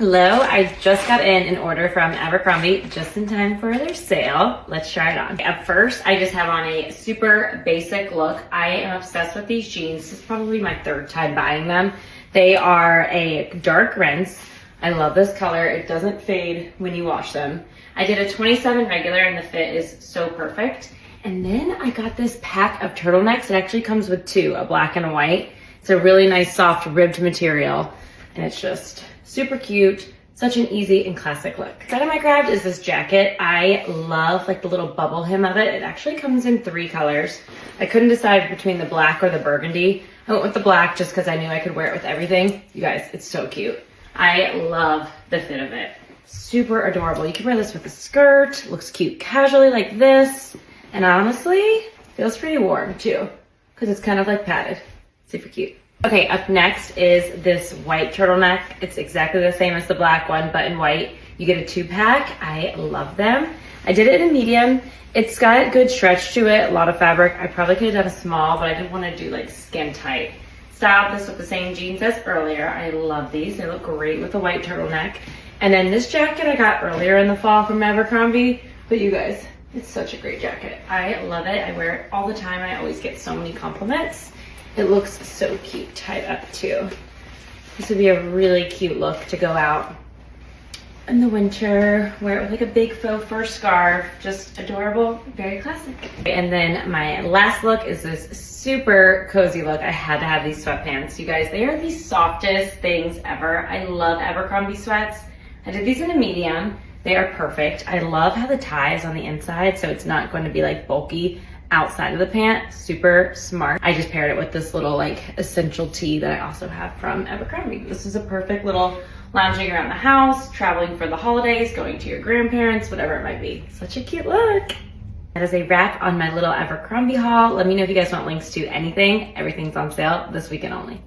Hello, I just got in an order from Abercrombie just in time for their sale. Let's try it on. At first, I just have on a super basic look. I am obsessed with these jeans. This is probably my third time buying them. They are a dark rinse. I love this color. It doesn't fade when you wash them. I did a 27 regular and the fit is so perfect. And then I got this pack of turtlenecks. It actually comes with two, a black and a white. It's a really nice soft ribbed material and it's just super cute. Such an easy and classic look. The item I grabbed is this jacket. I love like the little bubble hem of it. It actually comes in 3 colors. I couldn't decide between the black or the burgundy. I went with the black just because I knew I could wear it with everything. You guys, it's so cute. I love the fit of it. Super adorable. You can wear this with a skirt. Looks cute casually like this. And honestly, feels pretty warm too because it's kind of like padded. Super cute. Okay, up next is this white turtleneck. It's exactly the same as the black one, but in white. You get a 2-pack. I love them. I did it in a medium. It's got good stretch to it, a lot of fabric. I probably could have done a small, but I didn't want to do like skin tight. Styled this with the same jeans as earlier. I love these. They look great with the white turtleneck. And then this jacket I got earlier in the fall from Abercrombie. But you guys, it's such a great jacket. I love it. I wear it all the time. I always get so many compliments. It looks so cute tied up too. This would be a really cute look to go out in the winter. Wear it with like a big faux fur scarf. Just adorable, very classic. And then my last look is this super cozy look. I had to have these sweatpants. You guys, they are the softest things ever. I love Abercrombie sweats. I did these in a medium. They are perfect. I love how the tie is on the inside, so it's not going to be like bulky outside of the pant. Super smart. I just paired it with this little like essential tee that I also have from Abercrombie. This is a perfect little lounging around the house, traveling for the holidays, going to your grandparents, whatever it might be. Such a cute look. That is a wrap on my little Abercrombie haul. Let me know if you guys want links to anything. Everything's on sale this weekend only.